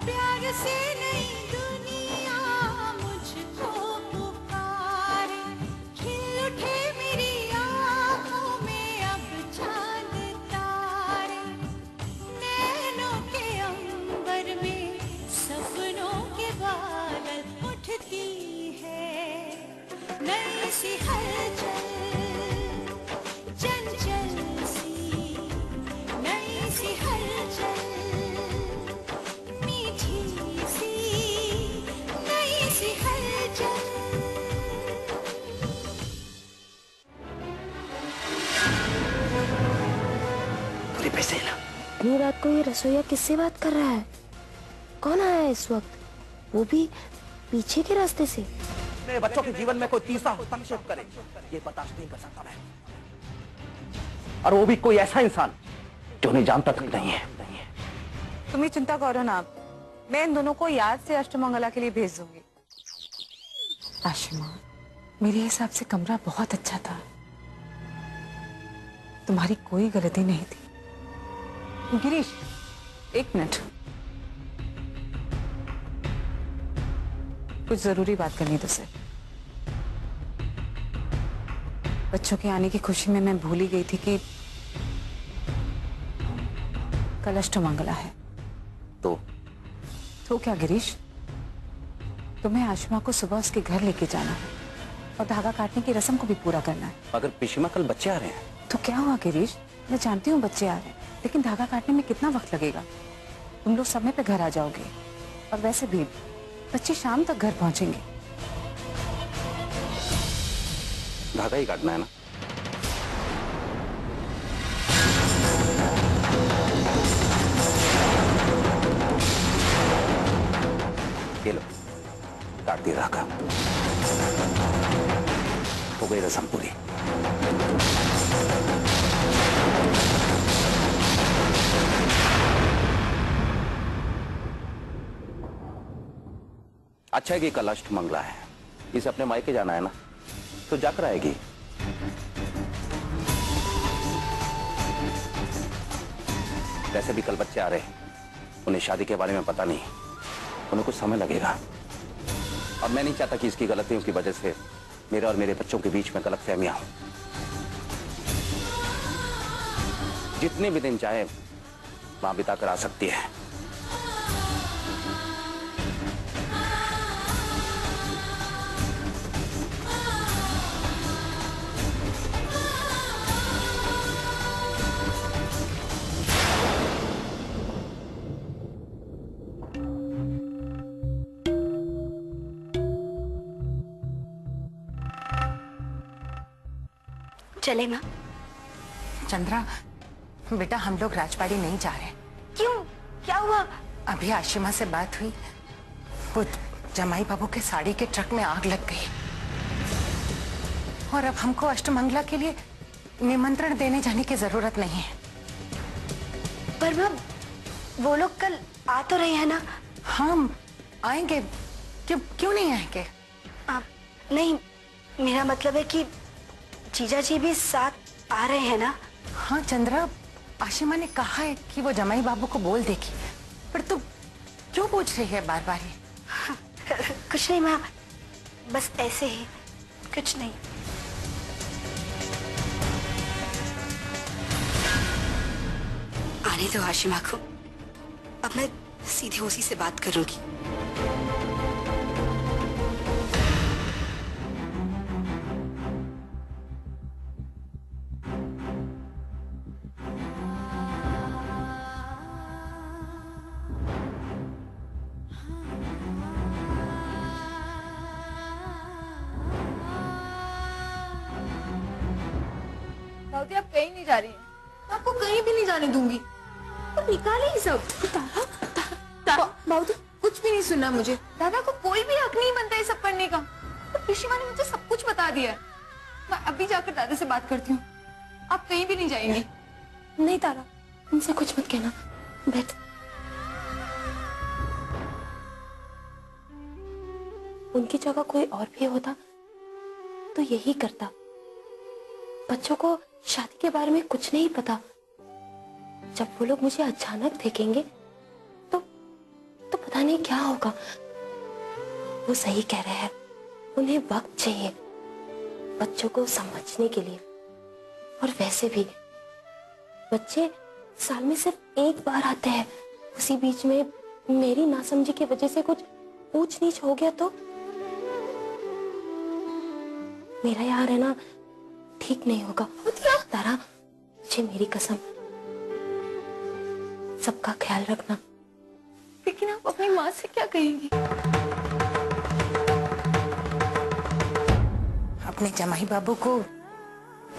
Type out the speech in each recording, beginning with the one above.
प्यार से नई दुनिया मुझको पुकारे, खिल उठे मेरी आँखों में अब चांद तारे, नैनों के अंबर में सपनों के बादल उठती है नई सी हलचल, चंचल सी नई सी हलचल, मीठी सी नई सी हलचल। पूरे पैसे ना। इतनी रात को ये रसोईया किससे बात कर रहा है? कौन आया है इस वक्त, वो भी पीछे के रास्ते से? मेरे बच्चों के जीवन में कोई तीसरा हस्तक्षेप करे ये बर्दाश्त नहीं कर सकता मैं, और वो भी कोई ऐसा इंसान जो उन्हें जानता तक नहीं है। तुम्हें चिंता करो ना, मैं इन दोनों को याद से अष्टमंगला के लिए भेज दूंगी। आशिमा, मेरे हिसाब से कमरा बहुत अच्छा था, तुम्हारी कोई गलती नहीं थी। गिरीश, एक मिनट, कुछ जरूरी बात करनी तुझसे। बच्चों के आने की खुशी में मैं भूल ही गई थी कि कल अष्टमंगला है। तो क्या गिरीश, तुम्हें आशिमा को सुबह उसके घर लेके जाना है और धागा काटने की रस्म को भी पूरा करना है। अगर पिशिमा कल बच्चे आ रहे हैं तो क्या हुआ गिरीश, मैं जानती हूँ बच्चे आ रहे हैं, लेकिन धागा काटने में कितना वक्त लगेगा? तुम लोग समय पे घर आ जाओगे, और वैसे भी बच्चे शाम तक घर पहुंचेंगे। धागा ही काटना है ना? ये लो, काट दिया धागा, हो गई रस्म पूरी। अच्छा है कि कल अष्टमंगला है, इसे अपने मायके जाना है ना, तो जाकर आएगी। वैसे भी कल बच्चे आ रहे हैं, उन्हें शादी के बारे में पता नहीं, उन्हें कुछ समय लगेगा, और मैं नहीं चाहता कि इसकी गलतियों की वजह से मेरे और मेरे बच्चों के बीच में गलतफहमियां हों। जितने भी दिन चाहे वहां बिताकर आ सकती है। चले माँ। चंद्रा, बेटा हम लोग राजबाड़ी नहीं जा रहे। क्यों, क्या हुआ? अभी आशिमा से बात हुई, वो जमाई बाबू के साड़ी के ट्रक में आग लग गई, और अब हमको अष्टमंगला के लिए निमंत्रण देने जाने की जरूरत नहीं है। पर माँ, वो लोग कल आ तो रहे हैं ना? हम आएंगे, क्यों नहीं आएंगे? नहीं, मेरा मतलब है कि जीजा जी भी साथ आ रहे हैं ना? हाँ चंद्रा, आशिमा ने कहा है कि वो जमाई बाबू को बोल देगी, पर तू क्यों पूछ रही है बार बार ये? कुछ नहीं माँ, बस ऐसे ही, कुछ नहीं। आने दो आशिमा को, अब मैं सीधे उसी से बात करूंगी। दाऊदी, आप कहीं नहीं जा रही हैं। मैं आपको कहीं भी नहीं जाने दूंगी। तो निकाले ही सब। दाऊदी, कुछ भी नहीं सुनना मुझे। दादा को कोई भी हक नहीं बनता ये सब करने का। तो पिशिमा ने मुझे सब कुछ बता दिया है। मैं अभी जाकर दादा से बात करती हूँ। आप कहीं भी नहीं जाएंगी। नहीं तारा, उनसे कुछ मत कहना, बैठ। उनकी जगह कोई और भी होता तो यही करता। बच्चों को शादी के बारे में कुछ नहीं पता। जब वो लोग मुझे अचानक देखेंगे तो पता नहीं क्या होगा। वो सही कह रहे हैं, उन्हें वक्त चाहिए बच्चों को समझने के लिए। और वैसे भी बच्चे साल में सिर्फ एक बार आते हैं, उसी बीच में मेरी नासमझी की वजह से कुछ ऊंच नीच हो गया तो मेरा यहाँ रहना ठीक नहीं होगा। तारा, मुझे मेरी कसम, सबका ख्याल रखना। लेकिन आप अपनी माँ से क्या कहेंगी? अपने जमाई बाबू को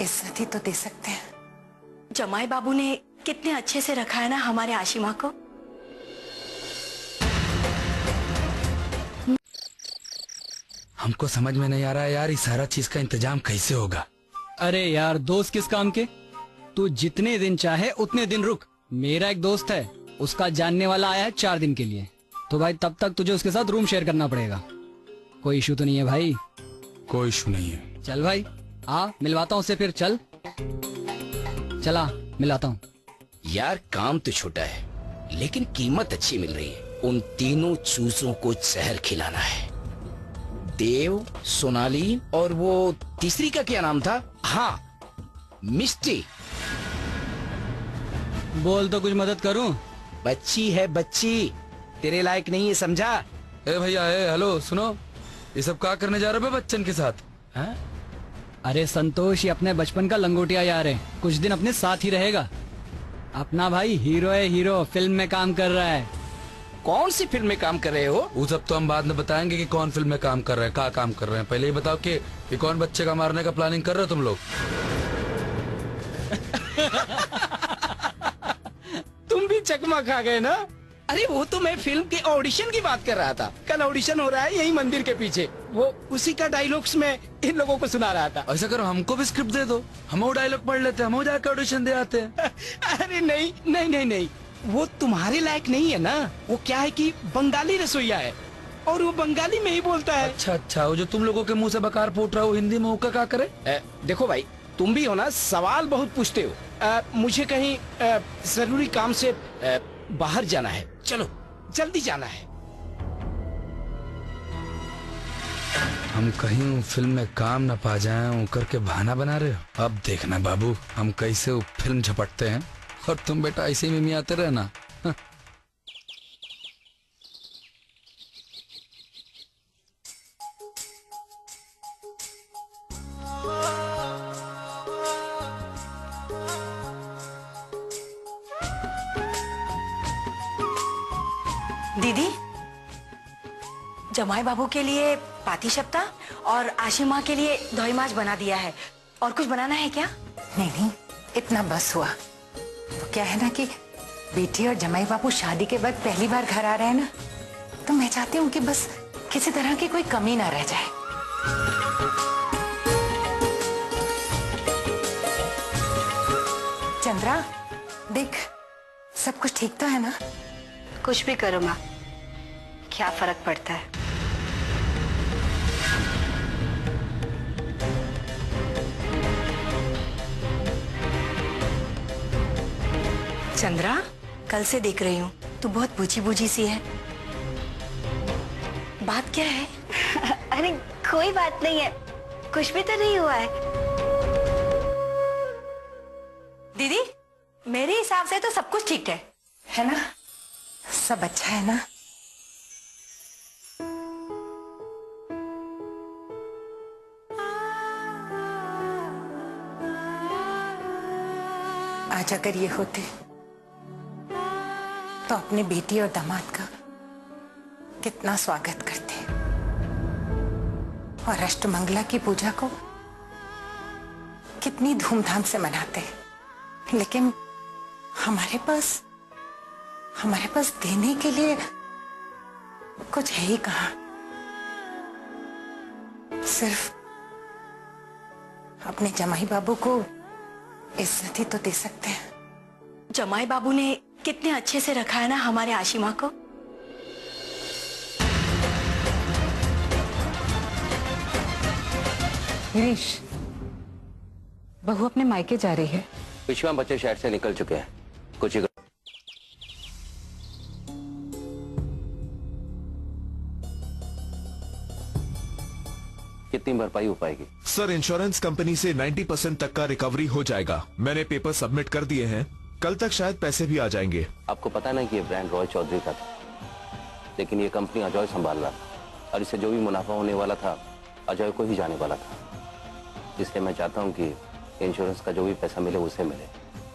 इज्जत ही तो दे सकते हैं। जमाई बाबू ने कितने अच्छे से रखा है ना हमारे आशिमा को। हमको समझ में नहीं आ रहा है यार, इस सारा चीज का इंतजाम कैसे होगा। अरे यार, दोस्त किस काम के? तू जितने दिन चाहे उतने दिन रुक। मेरा एक दोस्त है, उसका जानने वाला आया है 4 दिन के लिए, तो भाई तब तक तुझे उसके साथ रूम शेयर करना पड़ेगा। कोई इशू तो नहीं है भाई? कोई इशू नहीं है। चल भाई, आ मिलवाता हूँ उससे, फिर चल चला मिलाता हूँ। यार काम तो छोटा है लेकिन कीमत अच्छी मिल रही है। उन तीनों चूसों को जहर खिलाना है। देव, सोनाली और वो तीसरी का क्या नाम था? हाँ, मिस्टी। बोल तो कुछ मदद करूँ? बच्ची है बच्ची, तेरे लायक नहीं है, समझा? ए भैया, ए हेलो, सुनो, ये सब क्या करने जा रहे हो बच्चन के साथ? हाँ? अरे संतोष, ये अपने बचपन का लंगोटिया यार है, कुछ दिन अपने साथ ही रहेगा। अपना भाई हीरो है, हीरो, फिल्म में काम कर रहा है। कौन सी फिल्म में काम कर रहे हो? वो सब तो हम बाद में बताएंगे कि कौन फिल्म में काम कर रहे हैं, क्या काम कर रहे हैं। पहले ही बताओ कि कौन बच्चे का मारने का प्लानिंग कर रहे हो तुम लोग। तुम भी चकमा खा गए ना? अरे वो तो मैं फिल्म के ऑडिशन की बात कर रहा था। कल ऑडिशन हो रहा है यही मंदिर के पीछे, वो उसी का डायलॉग्स में इन लोगों को सुना रहा था। ऐसा करो, हमको भी स्क्रिप्ट दे दो, हम वो डायलॉग पढ़ लेते हैं, हम जाकर ऑडिशन दे आते हैं। अरे नहीं नहीं नहीं नहीं, वो तुम्हारे लायक नहीं है ना। वो क्या है कि बंगाली रसोईया है और वो बंगाली में ही बोलता है। अच्छा अच्छा, वो जो तुम लोगों के मुंह से बकार फूट रहा है वो हिंदी में होगा, क्या करे? देखो भाई, तुम भी हो ना, सवाल बहुत पूछते हो। मुझे कहीं जरूरी काम से बाहर जाना है, चलो जल्दी जाना है। हम कहीं फिल्म में काम न पा जाएं वो करके बहाना बना रहे हो। अब देखना बाबू, हम कैसे वो फिल्म झपटते हैं और तुम बेटा ऐसे ही मियाते रहना। दीदी, जमाई बाबू के लिए पाती शप्ता और आशिमा के लिए दही माछ बना दिया है। और कुछ बनाना है क्या? नहीं नहीं, इतना बस हुआ। वो क्या है ना कि बेटी और जमाई बाबू शादी के बाद पहली बार घर आ रहे हैं ना, तो मैं चाहती हूँ कि बस किसी तरह की कोई कमी ना रह जाए। चंद्रा, देख, सब कुछ ठीक तो है ना? कुछ भी करो माँ, क्या फर्क पड़ता है। चंद्रा, कल से देख रही हूँ तू बहुत बूझी बूझी सी है। बात क्या है? अरे कोई बात नहीं है, कुछ भी तो नहीं हुआ है। दीदी, मेरे हिसाब से तो सब कुछ ठीक है ना? सब अच्छा है ना? आज अगर ये होते तो अपने बेटी और दामाद का कितना स्वागत करते और अष्टमंगला की पूजा को कितनी धूमधाम से मनाते। लेकिन हमारे पास देने के लिए कुछ है ही कहाँ। सिर्फ अपने जमाई बाबू को इज्जत ही तो दे सकते हैं। जमाई बाबू ने कितने अच्छे से रखा है ना हमारे आशिमा को। गिरीश, बहू अपने मायके जा रही है। विश्वा बच्चे शहर से निकल चुके हैं, कुछ ही कितनी भरपाई हो पाएगी? सर, इंश्योरेंस कंपनी से 90% तक का रिकवरी हो जाएगा। मैंने पेपर सबमिट कर दिए हैं, कल तक शायद पैसे भी आ जाएंगे। आपको पता ना कि ये ब्रांड रॉय चौधरी का था, लेकिन ये कंपनी अजय संभाल रहा था और इससे जो भी मुनाफा होने वाला था अजय को ही जाने वाला था। इसलिए मैं चाहता हूँ कि इंश्योरेंस का जो भी पैसा मिले उसे मिले,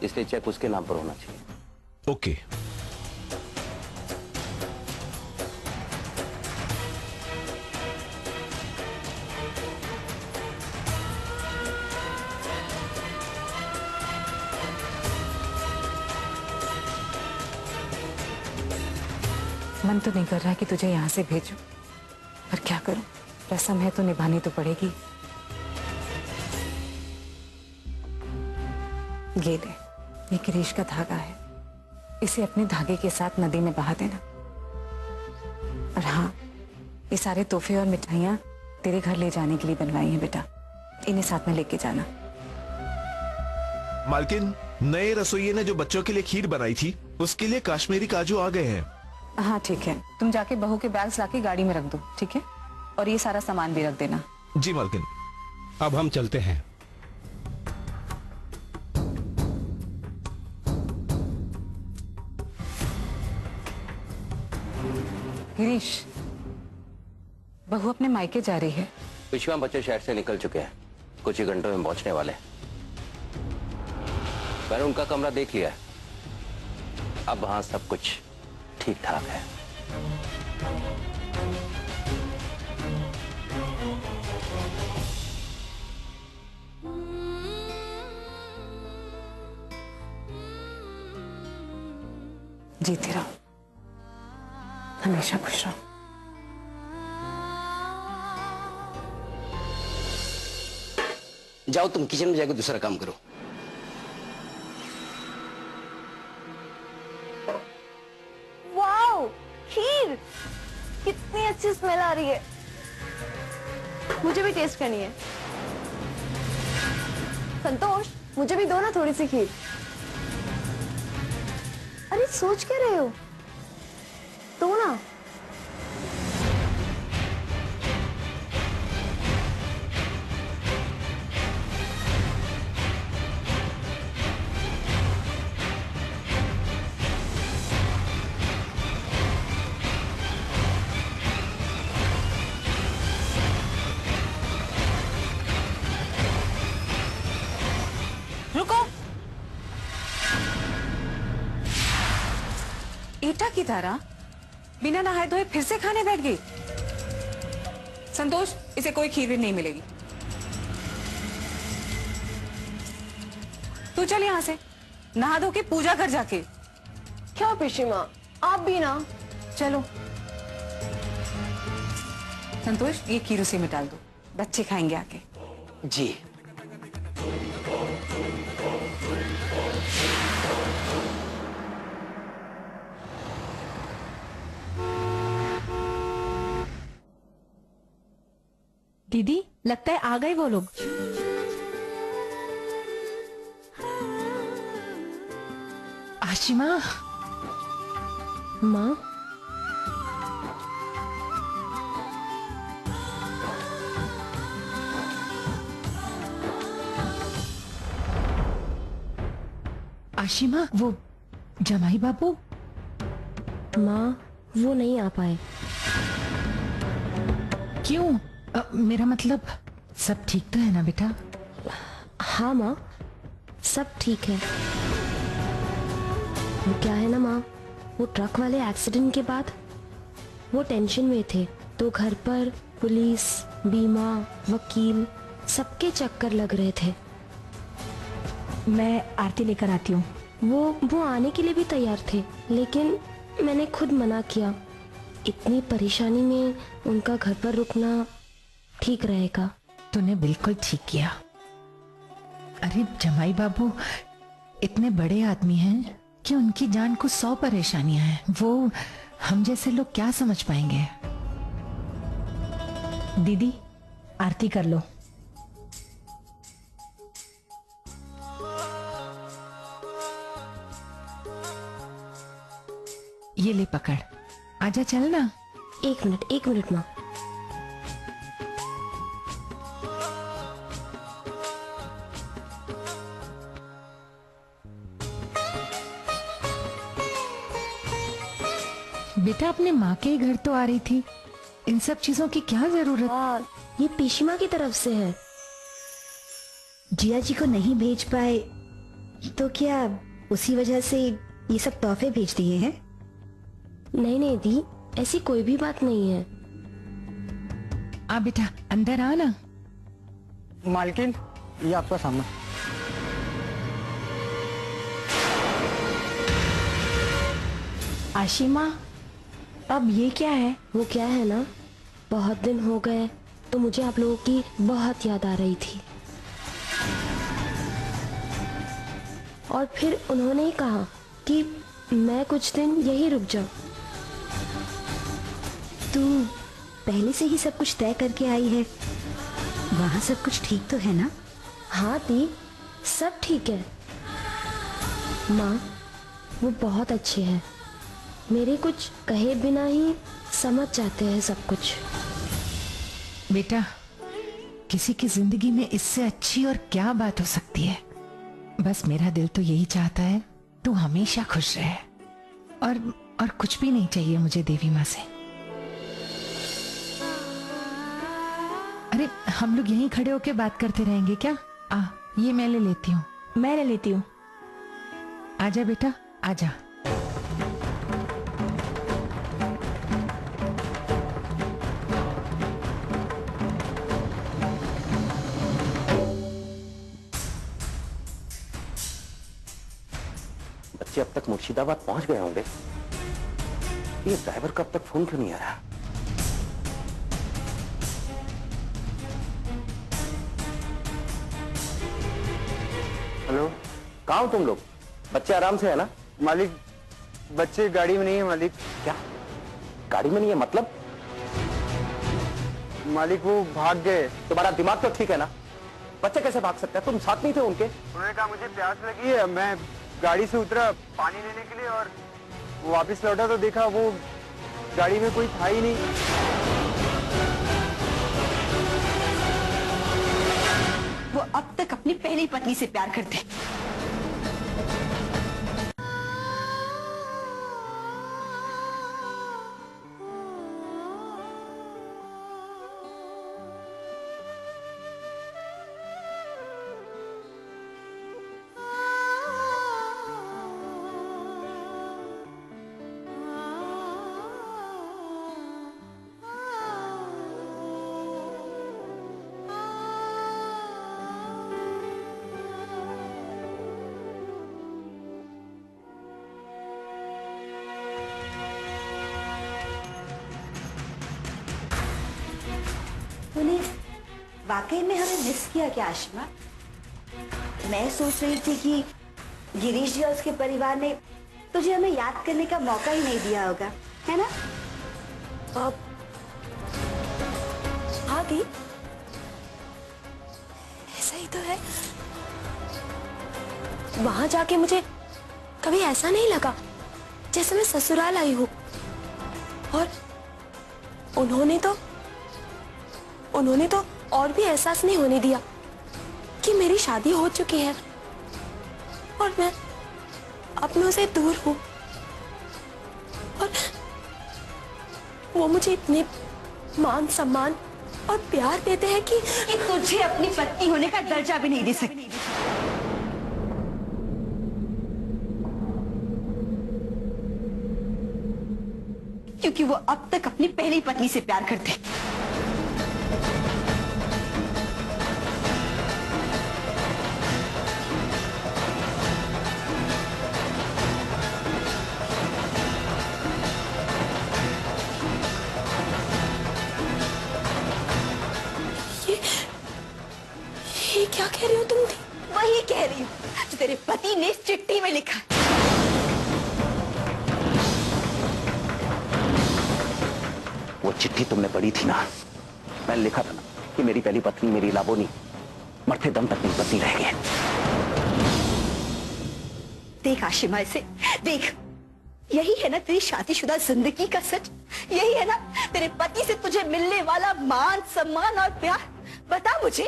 इसलिए चेक उसके नाम पर होना चाहिए। ओके। मन तो नहीं कर रहा कि तुझे यहाँ से भेजूं, पर क्या करूं, रस्म है तो निभानी तो पड़ेगी। ये ले, ये गिरीश का धागा है, इसे अपने धागे के साथ नदी में बहा देना। और हाँ, ये सारे तोहफे और मिठाइयाँ तेरे घर ले जाने के लिए बनवाई हैं बेटा, इन्हें साथ में लेके जाना। मालकिन, नए रसोइये ने जो बच्चों के लिए खीर बनाई थी उसके लिए कश्मीरी काजू आ गए हैं। हाँ ठीक है, तुम जाके बहू के बैग्स लाके गाड़ी में रख दो, ठीक है? और ये सारा सामान भी रख देना। जी मालकिन। अब हम चलते हैं। गिरीश, बहू अपने मायके जा रही है। विश्वा बच्चे शहर से निकल चुके हैं, कुछ ही घंटों में पहुंचने वाले हैं। मैंने उनका कमरा देख लिया है, अब वहां सब कुछ ठीक ठाक है। जीते रहो, हमेशा खुश रहो। जाओ तुम किचन में जाकर दूसरा काम करो। वाओ, खीर कितनी अच्छी स्मेल आ रही है, मुझे भी टेस्ट करनी है। संतोष, मुझे भी दो ना थोड़ी सी खीर। अरे सोच क्या रहे हो, दो ना। रुको, ईटा की तरह बिना नहाए धोए फिर से खाने बैठ गई। संतोष, इसे कोई खीर भी नहीं मिलेगी। तू चल यहाँ से, नहा धो के पूजा कर जाके। क्या पिशी माँ, आप भी ना। चलो संतोष, ये खीर उसी में डाल दो, बच्चे खाएंगे आके। जी। दीदी, लगता है आ गए वो लोग। आशिमा, माँ, आशिमा, वो जमाई बाबू। माँ, वो नहीं आ पाए। क्यों? मेरा मतलब सब ठीक तो है ना बेटा? हाँ माँ, सब ठीक है। वो क्या है ना माँ, वो ट्रक वाले एक्सीडेंट के बाद वो टेंशन में थे, तो घर पर पुलिस, बीमा, वकील सबके चक्कर लग रहे थे। मैं आरती लेकर आती हूँ। वो आने के लिए भी तैयार थे, लेकिन मैंने खुद मना किया। इतनी परेशानी में उनका घर पर रुकना ठीक रहेगा। तूने बिल्कुल ठीक किया। अरे जमाई बाबू इतने बड़े आदमी हैं कि उनकी जान को 100 परेशानियां हैं। वो हम जैसे लोग क्या समझ पाएंगे? दीदी, आरती कर लो। ये ले पकड़, आजा चल ना। एक मिनट माँ। बेटा अपने माँ के ही घर तो आ रही थी, इन सब चीजों की क्या जरूरत? ये पीशिमा की तरफ से है। जिया जी को नहीं भेज पाए तो क्या उसी वजह से ये सब तोहफे भेज दिए हैं? नहीं नहीं दी, ऐसी कोई भी बात नहीं है। आ बेटा अंदर आ ना। मालकिन ये आपका सामान। आशिमा, अब ये क्या है? वो क्या है ना, बहुत दिन हो गए तो मुझे आप लोगों की बहुत याद आ रही थी। और फिर उन्होंने ही कहा कि मैं कुछ दिन यही रुक जाऊं। तू पहले से ही सब कुछ तय करके आई है, वहाँ सब कुछ ठीक तो है ना? हाँ दी, सब ठीक है। माँ वो बहुत अच्छे हैं, मेरे कुछ कहे बिना ही समझ जाते हैं सब कुछ। बेटा किसी की जिंदगी में इससे अच्छी और क्या बात हो सकती है। बस मेरा दिल तो यही चाहता है तू हमेशा खुश रहे, और कुछ भी नहीं चाहिए मुझे देवी माँ से। अरे हम लोग यहीं खड़े होके बात करते रहेंगे क्या? ये मैं ले लेती हूँ। मैं ले लेती हूँ। आजा बेटा आजा। बच्चे अब तक मुर्शिदाबाद पहुंच गए होंगे। ये ड्राइवर का अब तक फोन क्यों नहीं आ रहा? हेलो, कहाँ हो तुम लोग? बच्चे आराम से है ना? मालिक बच्चे गाड़ी में नहीं है मालिक। क्या गाड़ी में नहीं है मतलब? मालिक वो भाग गए। तुम्हारा दिमाग तो ठीक है ना? बच्चे कैसे भाग सकते हैं? तुम साथ नहीं थे उनके? उन्होंने कहा मुझे प्यास लगी है, मैं गाड़ी से उतरा पानी लेने के लिए और वापस लौटा तो देखा वो गाड़ी में कोई था ही नहीं। वो अब तक अपनी पहली पत्नी से प्यार करते। तूने वाकई में हमें मिस किया क्या आशिमा? मैं सोच रही थी कि गिरीश जी और उसके परिवार ने तुझे हमें याद करने का मौका ही नहीं दिया होगा, है ना? हाँ दी, ऐसा ही तो है। वहां जाके मुझे कभी ऐसा नहीं लगा जैसे मैं ससुराल आई हूं। और उन्होंने तो और भी एहसास नहीं होने दिया कि मेरी शादी हो चुकी है और मैं अपनों से दूर हूं। और वो मुझे इतने मान सम्मान और प्यार देते हैं कि तुझे अपनी पत्नी होने का दर्जा भी नहीं दे सकती। क्योंकि वो अब तक अपनी पहली पत्नी से प्यार करते। ये क्या कह रही हो तुम? वही कह रही हूँ जो तेरे पति ने इस चिट्ठी में लिखा। वो चिट्ठी तुमने पढ़ी थी ना? मैंने लिखा था ना कि मेरी पहली पत्नी मेरी लाबोनी मरते दम तक मेरी पत्नी रहेगी। देख आशिमा, इसे देख, यही है ना तेरी शादीशुदा जिंदगी का सच? यही है ना तेरे पति से तुझे मिलने वाला मान सम्मान और प्यार? बता मुझे,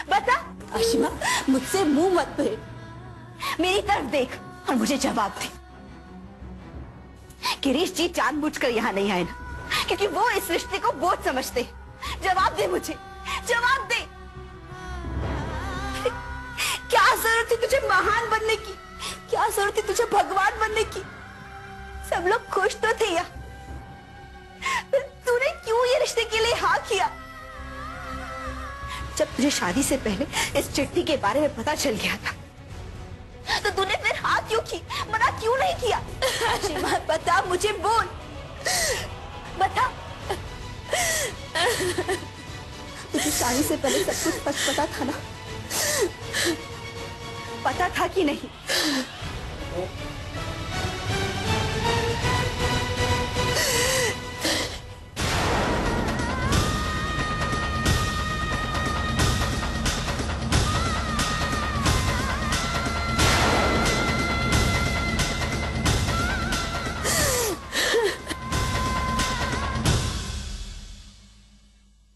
बता। आशिमा, मुझसे मुंह मत फेर, मेरी तरफ देख और मुझे जवाब दे। गिरीश जी जानबूझकर यहाँ नहीं आए ना, क्योंकि वो इस रिश्ते को बोझ समझते हैं। जवाब दे मुझे, जवाब दे। क्या जरूरत थी तुझे महान बनने की? क्या जरूरत थी तुझे भगवान बनने की? सब लोग खुश तो थे यार। तूने क्यों ये रिश्ते के लिए हाँ किया? जब तुझे शादी से पहले इस चिट्ठी के बारे में पता चल गया था, तो तूने फिर हाँ क्यों की? मना क्यों नहीं किया? आशिमा बता मुझे, बोल बता। तुझे शादी से पहले सब कुछ सच पता था ना? पता था कि नहीं?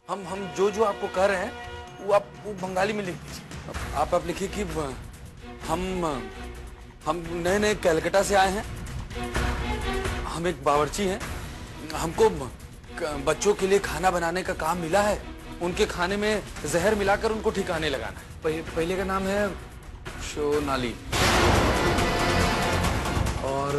हम जो आपको कह रहे हैं वो बंगाली में लिख दीजिए। आप लिखिए कि हम नए कलकत्ता से आए हैं, हम एक बावर्ची हैं, हमको बच्चों के लिए खाना बनाने का काम मिला है, उनके खाने में जहर मिलाकर उनको ठिकाने लगाना है। पहले का नाम है सोनाली और